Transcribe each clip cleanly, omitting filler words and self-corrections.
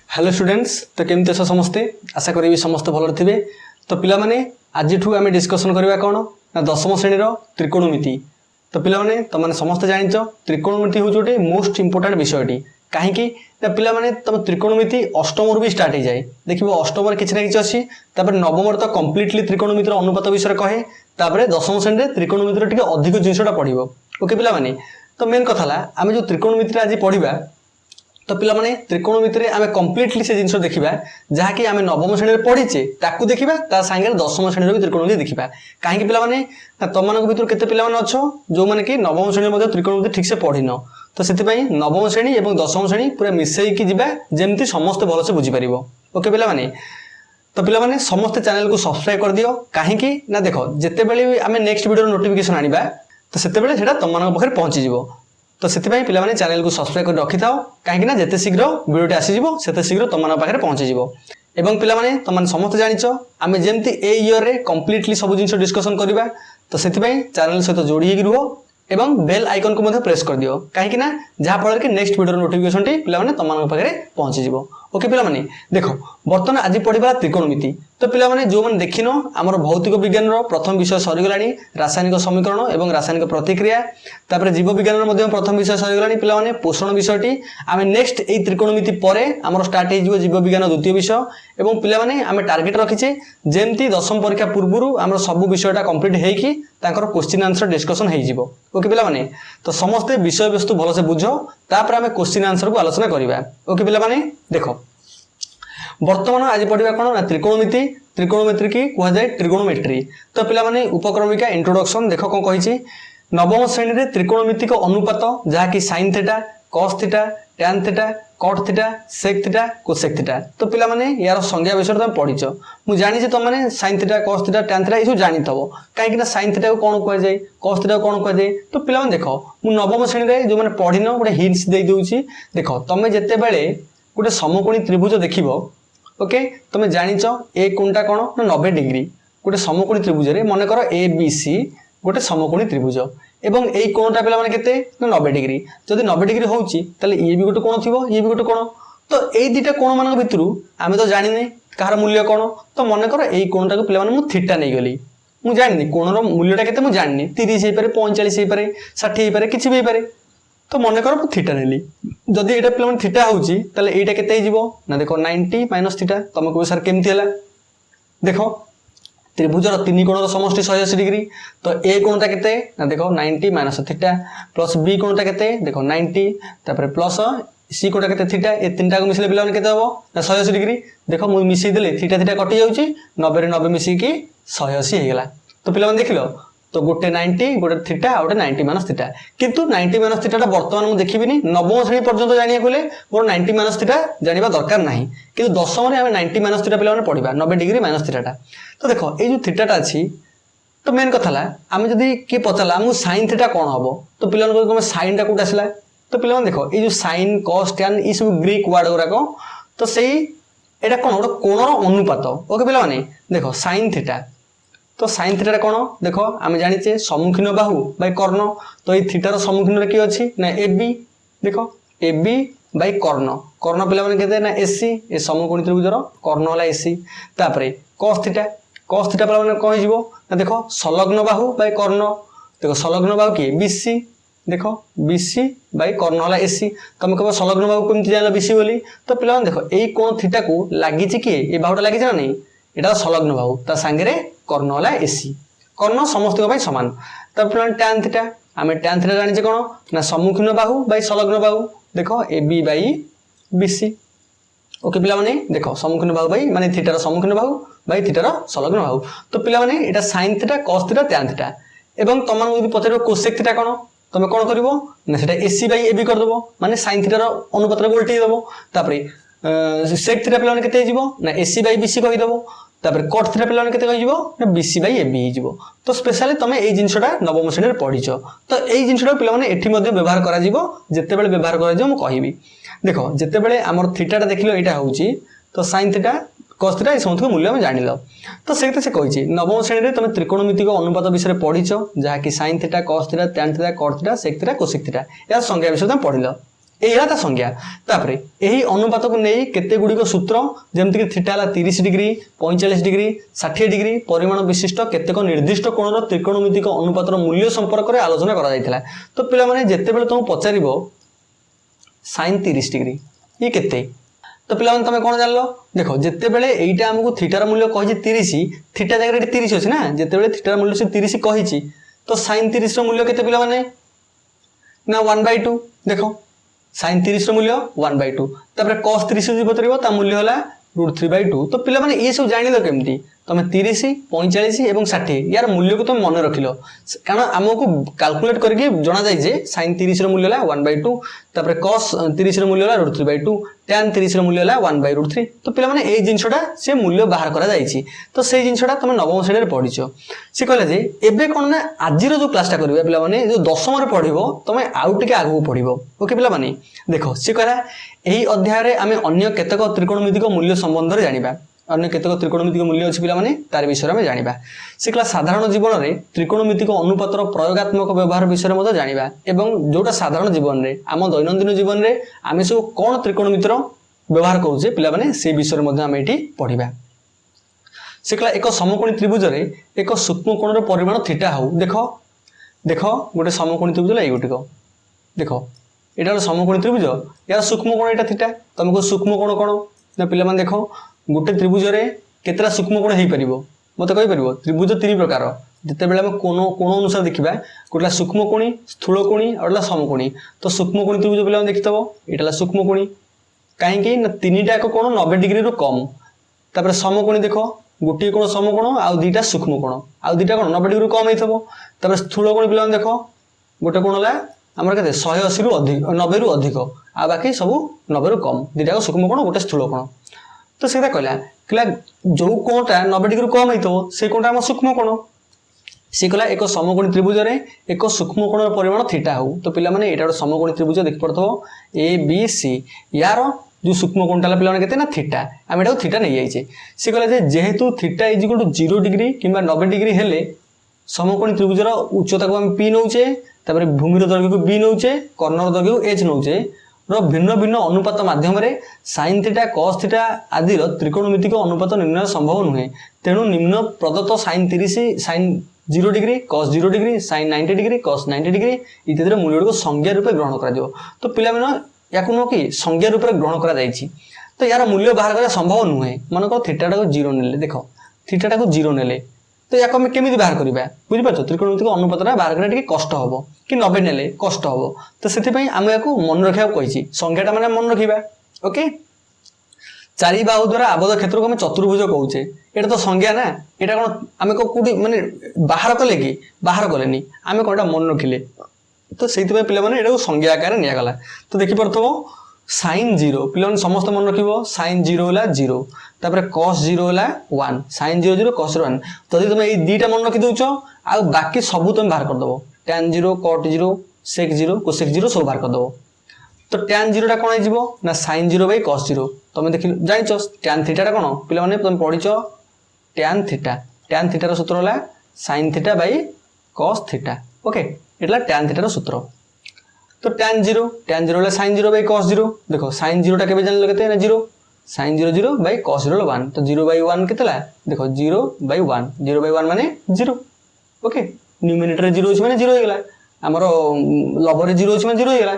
Hello students तो केमती अस समस्ते आशा करी समस्त भल थे। तो पिला माने आज आम डिस्कसन करवा कौन ना दशम श्रेणी त्रिकोणमिति। तो पिला माने तुम समस्त जान त्रिकोणमिति हूँ गोटे मोस्ट इंपोर्टाट विषयटी कहीं पिला माने तुम त्रिकोणमिति अष्टम भी स्टार्ट हो जाए देखो अष्टम किसी ना कि अच्छी नवम तो कम्प्लीटली त्रिकोणमितिर अनुपात विषय कहे तापर दशम श्रेणी में त्रिकोणमितिर टे अधिक जिनसा पढ़ो। ओके पिला माने तो मेन कथा आम जो त्रिकोणमिति आज पढ़ा तो पिला माने त्रिकोणमिति आम कम्प्लीटली से जिन देखा जहाँकि आम नवम श्रेणी में पढ़ीचे ताकू देखा ता सांगे दशम श्रेणी भी त्रिकोणमिति देखा कहीं पिला माने तुम भर केते पिला माने अच्छो जो माने कि नवम श्रेणी त्रिकोणमिति ठीक से पढ़िन तो से नवम श्रेणी और दशम श्रेणी पूरा मिसेकी जीवा जमती समस्त भलसे बुझीपर। ओके पिला माने तो पिला माने समस्त चैनल को सब्सक्राइब कर दियो कहीं ना देख जिते बड़े आम नेक्स्ट वीडियो नोटिफिकेशन आनिबा तो से तुम पाखे पहुँची तो से पे चैनल को सब्सक्राइब कर रखी था कहीं जिते शीघ्र वीडियो आसीजो से शीघ्र तुम पाखे पहुँची एवं पे तुम समस्त जाच आम जमी ए इयर रे कम्प्लीटली सब जिन डिस्कसन करवा तो से चैनल सहित जोड़ी रुह एवं बेल आइकन को प्रेस कर दियो कहीं जहाँफल कि नेक्स्ट वीडियो नोटिफिकेशन टी पे तुम पाखे पहुँची। ओके पिला माने देखो बर्तमान आज पढ़ा त्रिकोणमिति तो पिला माने जो मैंने देखिन आमर भौतिक विज्ञान प्रथम विषय सरीगला रासायनिक समीकरण और रासायनिक प्रतिक्रिया तापर जीव विज्ञान प्रथम विषय सरीगला पिला माने पोषण विषयटी आम नेक्स्ट यही त्रिकोणमिति पर आमर स्टार्ट हो जीव विज्ञान द्वितीय विषय और पिला माने आम टार्गेट रखीचे जमती दशम परीक्षा पूर्व आम सब विषयटा कम्प्लीट होगी क्वेश्चन आंसर डिस्कसन हो। ओके पिला माने तो समस्ते विषय वस्तु भलसे बुझ तापर आम क्वेश्चन आंसर को आलोचना करवा। ओके पिला माने देखो बर्तमान आज पढ़ा कौन ना त्रिकोणमिति त्रिकोणमिति की कहुए ट्रिगोनोमेट्री तो पिला माने उपक्रमिका इंट्रोडक्शन देख कौन कही नवम श्रेणी में त्रिकोणमितिक अनुपात जहाँकि sine theta cos theta tan theta cot theta sec theta cosec theta तो पिला माने यार संज्ञा विषय तुम पढ़ीच मुझे जानी तुमने sign theta cos theta tan theta ये जानी थो कहीं साइन थीटा को कौन कहुए कॉस थीटा को कौन कहुए तो पिला देख मुझे नवम श्रेणी में जो मैंने पढ़िन गोटे हिंट्स दे दूसरी देख तुम जिते बड़े गोटे समकोणी त्रिभुज देख ओके तुम जानिच ए कोणटा कौन ना 90 डिग्री गोटे समकोणी त्रिभुज मन कर ए बी सी गोटे समकोणी त्रिभुज एवं यही कोणटा पे केते ना 90 डिग्री जदि 90 डिग्री होउची ताले ये भी गोटे कोण थिबो ये भी गोटे कोण तो यही दुटा कोण मान भितर आम तो जानी कहार मूल्य कौन तो मन कर यही कोणटा को पे मुझे थीटा नहीं गली मुझे जानी कोणर मूल्यटा केते मुझे जानी 30 हो पारे 45 हो पारे 60 हो पारे किसी भी हो पारे तो मन कर थीटा नेली जदि एटा पे थीटा होउची ताले एटा केते हिजिबो ना देखो 90 माइनस थीटा तुम कह सर केमती है देखो त्रिभुजर तीन कोणर समष्टि 180 डिग्री तो ए कोणटा केते ना देखो 90 माइनस थीटा प्लस बी कोणटा केते देखो 90 तापर प्लस सी कोणटा केते थीटा ए तीनटा को मिसले पिला केते हबो ना 180 डिग्री देखो मु मिसई देले थीटा थीटा कटि जाउची 90 रे 90 मिसई की 180 हे गेला तो पिला देखिलो तो गोटे 90 गोटे थीटा गोटे 90 माइनस थीटा किंतु 90 माइनस थीटा बर्तमान मुझे देखी नवम श्रेणी पर्यंत जाना गले मोर 90 माइनस थीटा जाना दरकार ना कि दशम में 90 माइनस थीटा पे पढ़ा 90 डिग्री माइनस थीटा तो देख ये जो थीटाटा अच्छी तो मेन कथा आम जदि किए पचारा आमको साइन थीटा कौन हम तो पे साइनटा कौट आसला तो पे देख ये जो साइन कॉस टैन ये सब ग्रीक वार्ड गुराक तो से यहाँ कौन गोटे कोणर अनुपात। ओके पे देख साइन थीटा तो साइन थीटा कौन देख आम जाचे सम्मुखीन बाहु बै कर्ण तो ये थीटार सम्मुखीन किए अच्छी ना ए बी देख ए बी बै कर्ण कर्ण पे ना एसी ए समकोणी त्रिभुजर कर्ण है एसी तापर कस थीटा पे कौन हो ना देख संलग्न बाहु बै कर्ण देख संलग्न बाहु किए बीसी देख बीसी बै कर्ण है एसी तुम कह संलग्न बाहु कमी जान बीसी बोली तो पे देख यही कोण थीटा को लगी किए ये बाहुटा लगी ना नहीं यहाँ संलग्न बाहु ता सांगे कर्ण है एसी कर्ण समस्त सामान तब टैन थीटा आम टैन थीटा जाने कौन ना सम्मुखीन बाहु बै संलग्न बाहु देख ए बी बै बीसी। ओके पे देख सम्मुखीन बाहु बै माने थीटार सम्मुखीन बाहु बै थीटार संलग्न बाहु तो पे यहाँ sine theta cos theta tan theta एवं तुम यदि पचार कोसेक थीटा कौन तुम कौन कर ना एसी बै ए बी करदेव माने साइन थीटार अनुपात उल्टे देव तापर सेक थीटा पे केते ना एसी बै बीसी कहीदेव तापर कट थीटा पे केते ना बीसी बै ए बी हो तो स्पेशली तुम ये जिनसा नवम श्रेणी में पढ़ीच तो यही जिनसा पे व्यवहार कर जितेबाला व्यवहार कर देख जितेबाला आमर थीटाटा देख लो यहाँ हूँ तो साइन थीटा कस थीटा ये समस्त मूल्य आम जान तो से कही नवम श्रेणी में तुम त्रिकोणमितिक अनुपात विषय पढ़ीच जहाँकि sine theta cos theta tan theta cot theta sec theta cosec theta यार संज्ञा विषय तुम पढ़ल। एही ता संज्ञा तापरे एही अनुपात को नहीं केते गुड़िक सूत्र जेमति कि थीटा हला 30 डिग्री 45 डिग्री 60 डिग्री परिमाण विशिष्ट केतेक निर्दिष्ट कोणर त्रिकोणमितिक अनुपातर मूल्य संपर्क में आलोचना करा जायतिला। तो पिला माने जेते बेले तुम पचारिबो sin 30 डिग्री ये केते तो पिला माने तमे कोन जानलो देखो जेते बेले एईटा हमकु थीटार मूल्य कहि 30 थीटा जगह 30 अछि ना जेते बेले थीटार मूल्य से 30 कहि तो sin 30 रो मूल्य केते पिला माने ना 1/2 देखो sin 30 रो मूल्य 1/2 तापर cos 30 जो बतरिबो ता मूल्य होला √3/2 तो पिला माने ये सब जानिलो केमती तमे 30 45 एवं 60 यार मूल्य को तुम मन रखिलो कारण हमको कैलकुलेट करके जना जाय जे sin 30 रो मूल्य होला 1/2 तापर cos 30 रो मूल्य होला √3/2 tan 30 रो मूल्य होला 1/√3 तो पिला माने ए जिंसटा से मूल्य बाहर करा जायछि तो से जिंसटा तमे नवम श्रेणी रे पढिछो से कहला जे एबे कोन ना आजि रो जो क्लासटा करबे पिला माने जो दशम रे पढिबो तमे आउ टिके आगु पढिबो ओके पिला माने देखो से कहला एही अध्याय रे आमे अन्य केतक त्रिकोणमितिक मूल्य संबंध रे जानिबा अन्य केतक त्रिकोणमितिक मूल्य अछि पिला माने तार विषय में जानिबा सिकला साधारण जीवन में त्रिकोणमितिक अनुपातर प्रयोगात्मक व्यवहार विषय में जानिबा एवं जोटा साधारण जीवन में आम दैनंदिन जीवन में आमे सब कोन त्रिकोणमितिर व्यवहार करूचे पिला माने से विषय में आमे एठी पढिबा सिकला एक समकोणी त्रिभुज रे एक सूक्ष्म कोणर परिमाण थीटा हो देखो देखो गोटे समकोणी त्रिभुज लाई गोटिको देखो एटा समकोणी त्रिभुज यार सूक्ष्म कोण एटा थीटा तुमको सूक्ष्म कोण कोण ना पिला माने देखो गोटे त्रिभुज रे केतरा सूक्ष्म कोण हेई परिबो मते कहि परिबो त्रिभुज तीन प्रकार जते बेले हम कोण कोण अनुसार देखिबा गोटला सूक्ष्म कोणी स्थूल कोणी और समकोणी तो सूक्ष्म कोणी त्रिभुज बेले हम देखितबो एटाला सूक्ष्म कोणी काहे कि ना तीनटा एक कोण 90 डिग्री रो कम तापर समकोणी देखो गोटे कोण समकोण आ दुटा सूक्ष्म कोण आ दुटा कोण 90 डिग्री कम हेइथबो तापर स्थूल कोणी बेले हम देखो गोटे कोण ला हमर केते 180 रु अधिक 90 रु अधिक आ बाकी सब 90 रु कम दुटा सूक्ष्म कोण गोटे स्थूल कोण तो सेटा कहला जो कोणटा 90 डिग्री कम हेइतो से कोणटा हम सूक्ष्म कोण से कहला एक समकोणी त्रिभुज रे एक सूक्ष्म कोणर परिमाण थीटा हो तो पिला माने एटा समकोणी त्रिभुज देख पड़थो ए बी सी यार जो सूक्ष्म कोणटा पिला माने केते ना थीटा हम एटा थीटा नै जाइछे से कहला जे जेहेतु theta is equal to 0 degree किबा 90 डिग्री हेले समकोणी त्रिभुजर उच्चता को हम p नउचे तापर भूमिर दैर्घ्य को b नउचे कर्णर दैर्घ्य को h नउचे भिन्न भिन्न अनुपात माध्यम sin थीटा cos थीटा आदि त्रिकोणमितिक अनुपात निर्णय संभव नुहे तेणु निम्न प्रदत्त sin 30 sin 0 degree cos 0 degree sin 90 degree cos 90 degree इत्यादि मूल्य को संज्ञा रूप ग्रहण करा तो पिला माने याकु न कि संज्ञा रूप ग्रहण करा जायछि तो यार मूल्य बाहर करा संभव नुहे मन को थीटा को 0 नेले देखो थीटा को 0 नेले तो याक हम केमिति बाहर करिबा बुझि पाछो त्रिकोणमितिक अनुपातरा बाहर करा टिके कष्ट हबो कि 90 नेले कष्ट हबो तो सेति पई हम याकु मन रखिया कहिछि संख्याटा माने मन रखिबा ओके चारि बाहु द्वारा आबद्ध क्षेत्र को हम चतुर्भुज कहउचे एटा तो संज्ञा ना एटा कोन हम को कुडी माने बाहर कले कि बाहर कलेनी हम कोनटा मन रखिले तो सेति पई पिला माने एटा को संज्ञा आकार निया गला तो देखि परथबो sin 0 पिला समस्त मन रखिबो sin 0 होला 0 तापर cos 0 होला 1 sin 0 0 cos 1 तो तुम ए दीटा मन रखि दउचो आ बाकी सब तुम बाहर कर दबो tan 0 cot 0 sec 0 cosec 0 सब बाहर कर दबो तो tan 0 टा कोन आइ जिवो ना sin 0 बाय cos 0 तुम देखि जानिचो tan थीटा टा कोन पिला माने तुम पढिचो tan थीटा रो सूत्र होला sin theta by cos theta okay एटला tan थीटा रो सूत्र तो tan 0 होला sin 0 बाय cos 0 देखो sin 0 टा केबे जानले केते ना 0 sin 0 0 बाय cos 0 1 तो 0 बाय 1 केतला देखो 0 बाय 1 0 बाय 1 माने 0 ओके न्यूमरेटर 0 अछि माने 0 हो गेला हमरो लबर 0 अछि माने 0 हो गेला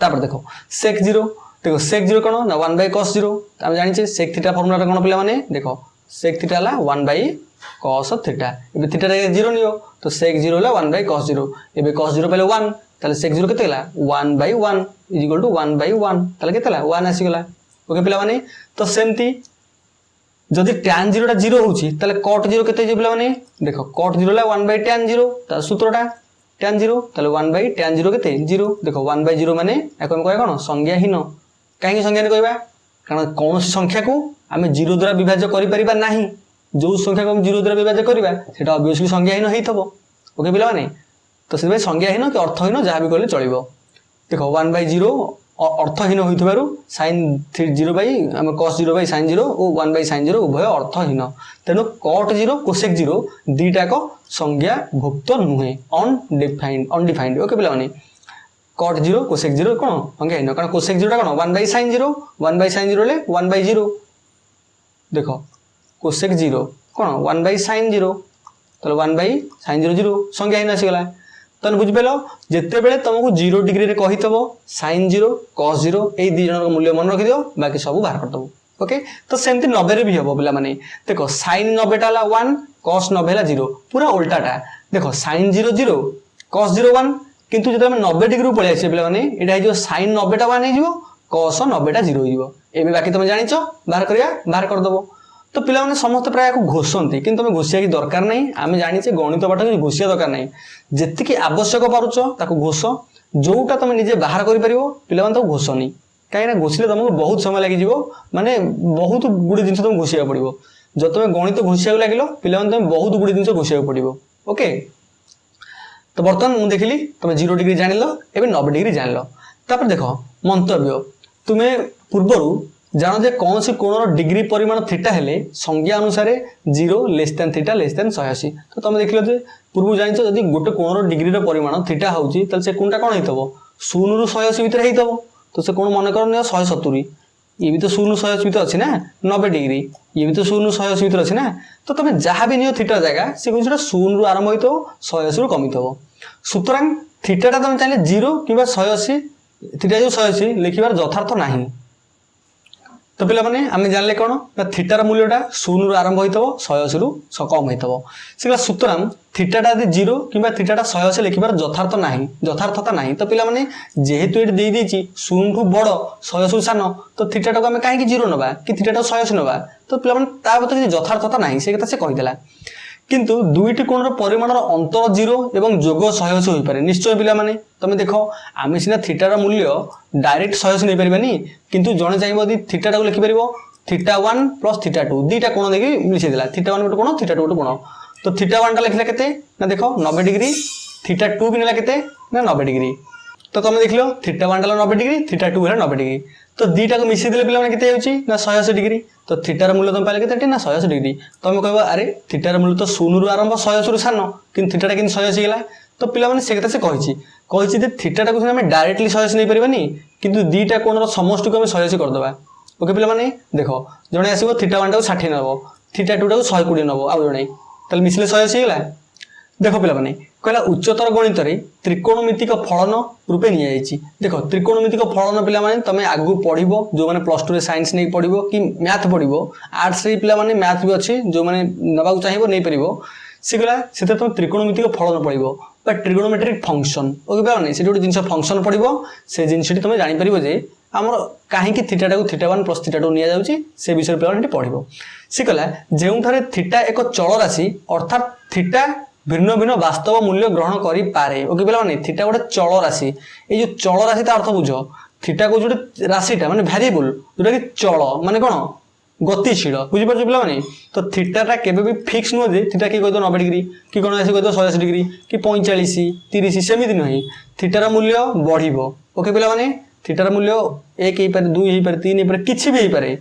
तापर देखो sec 0 देखो sec 0 कोन ना 1 बाय cos 0 हम जानि छै sec थीटा फार्मूला कोन पिला माने देखो sec थीटा ला 1 बाय cos थीटा एबे थीटा रे 0 नियो तो sec 0 ला 1 बाय cos 0 एबे cos 0 पहले 1 ताले sec 0 केते गेला 1 by 1 is equal to 1 by 1 ताले केतेला 1 आसी गेला ओके पिला माने तो सेमती जदि tan 0 टा 0 होउची ताले cot 0 केते जे पिला माने देखो cot 0 ला 1 बाय tan 0 ता सूत्रटा tan 0 ताले 1 बाय tan 0 केते 0 देखो 1 बाय 0 माने एकम कहय कोन संज्ञाहीन काहे संज्ञाहीन कहबा कारण कोन संख्या को हमें 0 द्वारा विभाज्य करि परिबा नाही जो संख्या को हम 0 द्वारा विभाज्य करिबा सेटा ऑब्वियसली संज्ञाहीन हेइथबो ओके पिला माने तो से संज्ञाहीन कि अर्थहीन जहाँ भी कहले चलिबो देखो 1 बाय 0 अर्थहीन होइथबारु sin 0 बाय हम cos 0 बाय sin 0 और 1 बाय sin 0 उभय अर्थहीन तेनु cot 0 cosec 0 दीटा को संज्ञा भुक्त नुहे अनडिफाइंड ओके पिला माने कट 0 कोसेक 0 कौन संख्या हीन कारण कोसेक 0 कौन 1/sin 0 1/sin 0 ले 1/0 देख कोसेक 0 कौन 1/sin 0 तो 1/sin 0 0 संख्या हीन आसीगला तो बुझिपाल जिते बेले तुमको 0 डिग्री कही sin 0 cos 0 ये दी जन मूल्य मन रखिद बाकी सब बाहर करदेव ओके तो सेमती 90 भी हम पे देख sin 90 टा 1 cos 90 0 पूरा उल्टाटा देख sin 0 0 cos 0 1 किंतु जो 90 डिग्री पलि आसे पे ये sin 90 टा 1 हो cos 90 टा 0 हो बाकी तुम जान बाहर करिया बाहर करदेव तो पिला माने समस्त प्राय घोषंती कि तुम घोषिया की दरकार नहीं आम जाने गणित पाठ कि घोषिया दरकार नहीं जी आवश्यक पारुच घोष जोटा तुम निजे बाहर कर पिला तो घोषनी कहीं घोषिले तुमको बहुत समय लगे माने बहुत गुड़े जिन तुम घोषिया पड़ो जो तुम गणित घोषिया लगे पिला तुम बहुत गुड़े जिन घोषिया पड़ो ओके तो बर्तमान मुझे देखिली तुम 0 डिग्री जान लो एवं 90 डिग्री जान लो तापर देख मंतव्य तुम्हें पूर्वर जान जे कौन सी कोण डिग्री परिमाण थीटा हेले संज्ञा अनुसार 0 less than theta less than 180 तो तुम देख लो पूर्व जान जब गोटे कोण डिग्री परिमाण थीटा होता से कोणटा कौन हो 0 ରୁ 180 भितर हो तो से कोण मन कर 170 ये भी तो 0 ରୁ 180 भितर अच्छी ना 90 डिग्री ये भी तो 0 ରୁ 180 भितर अच्छी ना तो तुम जहाँ भी नियो थीटा जगह से कौन 0 ରୁ आरंभ हो 180 ରୁ कमी सुतरां थीटाटा तुम चाहिए 0 कि 180 थीटा जो 180 लिखार यथार्थ ना तो पिला माने आम जानले कौन ना थीटार मूल्यटा 0 ରୁ आरंभ हो 180 ରୁ कम हो सुतरां थीटाटा यदि 0 कि थीटाटा 180 लिखार यथार्थता ना तो पिला माने जेहेतु ये दे देछि 0 ठू बड़ 180 ରୁ सान तो थीटाटा को आम कहीं 0 नवा कि थीटाटा 180 नवा तो पिला माने ता बत यथार्थता ना से कथा से कहीदेला किंतु दुईटी कोणर परिमाणर अंतर 0 एवं जोग 180 हो पारे निश्चय पिला माने तुम देख आम सीना थीटार मूल्य डायरेक्ट 180 नहीं पारानी किंतु जड़े चाहिए थीटाटा को लिखिपर थीटा 1 प्लस थीटा 2 दुईटा कोण देखिए मिसेदेला थीटा 1 गोटे कोण थीटा 2 गोटे कोण तो थीटा 1 टा लिखला केते ना देख 90 डिग्री थीटा 2 भी नेला केते ना 90 डिग्री तो तुम देख लो थीटा 1 टा 90 डिग्री थीटा 2 है 90 डिग्री तो दुईटा को मिसेई देले पिला माने केते होची ना 180 डिग्री तो थीटार मूल्य तुम पाइले केते ना 180 डिग्री तुम कहबो अरे थीटार मूल्य तो 0 ରୁ आरंभ 180 ରୁ सान किंतु थीटाटा किन 180 गेला तो पिला माने से कथा से कहिछि जे थीटाटा को हम डायरेक्टली 180 नहीं परिबानी किंतु दुईटा कोणर समष्टि को हम 180 कर देबा ओके पिला माने देखो जणे आसीबो थीटा 1 टा 60 नबो थीटा 2 टा 120 नबो आ जणे तल मिसले 180 गेला देखो पिला माने कहला उच्चतर गणित रे त्रिकोणमितिक फलन रूपे नि जाईछि देखो त्रिकोणमितिक फलन पिला माने तमे आगु पढिबो जो माने प्लस 2 रे साइंस नै पढिबो कि मैथ पढिबो आर्ट्स रे पिला माने मैथ भी अछि जो माने नबाकु चाहिबो नै परिबो सिगला सेते तुम त्रिकोणमितिक फलन पढिबो बा ट्रिगोनोमेट्रिक फंक्शन ओके पिला माने सेठी गोटे जिंस फंक्शन पढिबो से जिंसटी तुम जानि परिबो जे हमर काहे कि थीटाटा को थीटा 1 प्लस थीटा 2 निया जाउछि से विषय पिला माने पढिबो सिगला जेउठारे थीटा एक चल राशि अर्थात थीटा भिन्न भिन्न वास्तव मूल्य ग्रहण करि पारे ओके पिला माने थीटा गोटे चल राशि ये जो चल राशि ता अर्थ बुझ थीटा को जो राशिटा माने वेरिएबल जोटा कि चल माने कोन गतिशील बुझी पाछ पिला माने तो थीटाटा केबे भी फिक्स न जे थीटा की कहतो 90 डिग्री कि कोन आसी कहतो 180 डिग्री कि 45 30 सेमिति नहीं थीटार मूल्य बढ़िबो ओके पिला माने थीटार मूल्य 1 हे पारे 2 हे पारे 3 हे पारे किछि भी हे पारे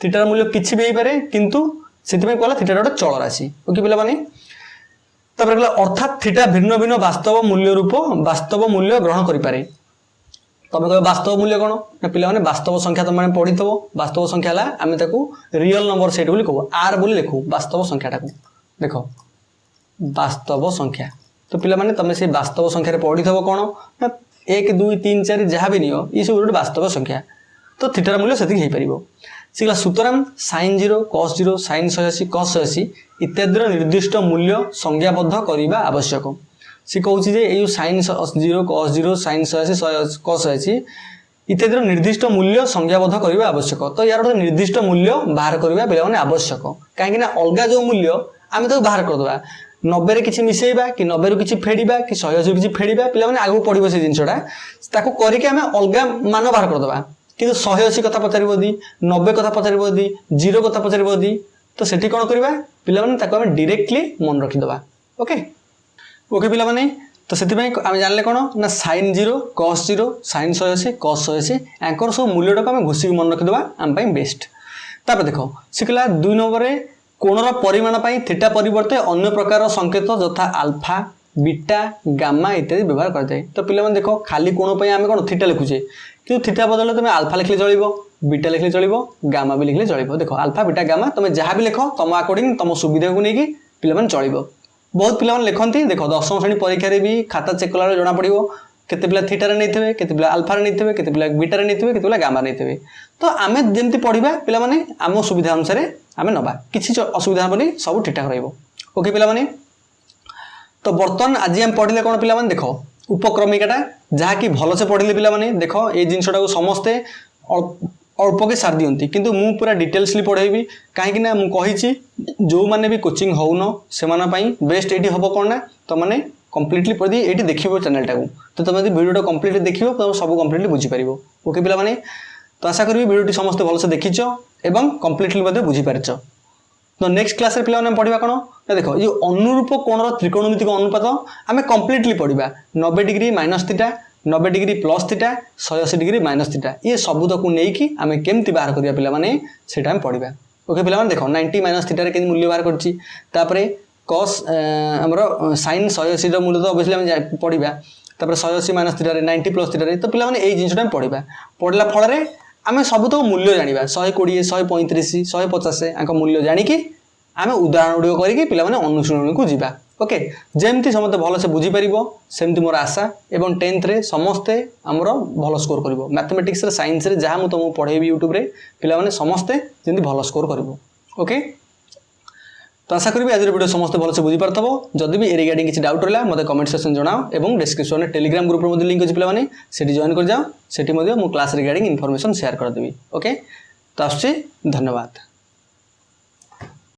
थीटार मूल्य किछि भी हे पारे किंतु सेति में कहला थीटाटा गोटे चल राशि ओके पिला माने तब अर्थात थीटा भिन्न भिन्न वास्तव मूल्य रूप वास्तव मूल्य ग्रहण करि पारे तुम कह वास्तव मूल्य कौन ना पिला माने वास्तव संख्या तुम पढ़ी वास्तव संख्या है आम रियल नंबर सेट बोली कहू आर बोली लिखू वास्तव संख्याटा को देख वास्तव संख्या तो पिला माने तुम से वास्तव संख्या पढ़ी कौन ना 1 2 3 4 जहाँ भी नियो ये सब गोटे वास्तव संख्या तो थीटार मूल्य से पार सुतरां sin 0 cos 0 sin 180 cos 180 इत्यादि निर्दिष्ट मूल्य संज्ञाबद्ध करने आवश्यक सी कहूँ ये sin 0 cos 0 sin 180 cos 180 इत्यादि निर्दिष्ट मूल्य संज्ञाबद्ध करने आवश्यक तो यार गोटे निर्दिष्ट मूल्य बाहर करवा पे आवश्यक कहीं अलग जो मूल्य आम तो बाहर करदे 90 किसी मिसेबा कि 90 रु किसी फेड़ा कि 180 किसी फेड़ा पे आगे पड़ो से जिनटा करके आम अलग मान बाहर करदे कि 180 कथा पचार दी 90 कथा पचार दी 0 कथा पचार दी तो सेठी कौन करवा पे डायरेक्टली मन रखीदे ओके ओके पिला माने तो से आम जानले कौन ना sin 0 cos 0 sin 180 cos 180 anchor सब मूल्यटा को आम घुषिक मन रखीदे आम बेस्ट तापर देख शिखला 2 नंबर कोणर परिमाण थीटा परिवर्ते अन्य प्रकार संकेत यथा अल्फा बीटा गामा इत्यादि व्यवहार कराए। तो पिला देख खाली कोण पर आम कौन थीटा लिखुचे कि थीटा बदल तुम आल्फा लिखले चलो, बीटा लिखले चलो, गामा भी लिखले चलो। देख आल्फा बीटा गामा तुम जहाँ भी लिख तुम अकॉर्डिंग तुम सुविधा को लेकिन पिला चलो। बहुत पिला लिखती देख दशम श्रेणी परीक्षा भी खाता चेक कला जना पड़ो केते पिला थीटार नहीं, केते पिला आल्फार नहीं, केते पिला बीटार नहीं, केते पिला गामार नहीं। तो आम जमी पढ़ा पिला आम सुविधा अनुसार आम नवा किसी असुविधा हेनी, सब ठीक ठाक रोके पिला। तो बर्तमान आज आम पढ़ले कौन पिला देख उपक्रमिकाटा जहाँकि भलसे पढ़ले पिला देख ये जिनटा समस्ते अल्प के सार दिखती किंतु मु पूरा डिटेल्सली पढ़ेबी कहीं मुझे जो मैंने भी कोचिंग होन से बेस्ट ये हम कौन ना तो मैंने कम्प्लीटली पढ़ी ये देख चैनल टाक तो तुम भिडियो कम्प्लीटली देख तुम सब कम्प्लीटली बुझीपार। ओके पिला तो आशा करी भिडियो समस्त भलसे देखीच एवं कम्प्लीटली बुझीपार। तो नेक्स्ट क्लास रे पिला पढ़ा कौन ना देख ये अनुरूप कोणर त्रिकोणमितिक अनुपात आम कम्प्लीटली पढ़ा 90 degree minus theta, 90 degree plus theta, 180 degree minus theta, ये सबूत को लेकिन आम केमती बाहर करिया पिला माने सेटा हम पढ़ा। ओके पिला देख 90 माइनस थीटा के मूल्य बाहर करछि, तापरे कॉस हमर sin 180 मूल्य तो ऑब्वियसली हम पढ़ा, तापरे 180 माइनस थीटा 90 प्लस थीटा तो पिला माने एई जिंसटा हम पढ़ला फल रे आम सबूत मूल्य जानिबा 120 135 150 आंक मूल्य जानिकी आम उदाहरण गुड़िक करके पिला माने अनुशीलन को जीवा। ओके जेमती समस्त भल से बुझीपार सेमती मोर आशा एवं 10th रे समस्ते आमर भल स्कोर कर मैथमेटिक्स साइंस रे जहाँ तुमको पढ़ेबी यूट्यूब रे पिला माने समस्ते जमी भल स्कोर कर। ओके तो आशा करी आज वीडियो समस्त भल से बुझीपारथब। जदि भी ए रिगार्डिंग किसी डाउट रहा मत कमेंट सेक्शन जनाओ एवं डिस्क्रिप्शन में टेलीग्राम ग्रुप में लिंक अच्छी पे से जॉइन कर जाओ, से क्लास रिगार्डिंग इनफॉरमेशन शेयर करदेवी। ओके तो आसुची धन्यवाद।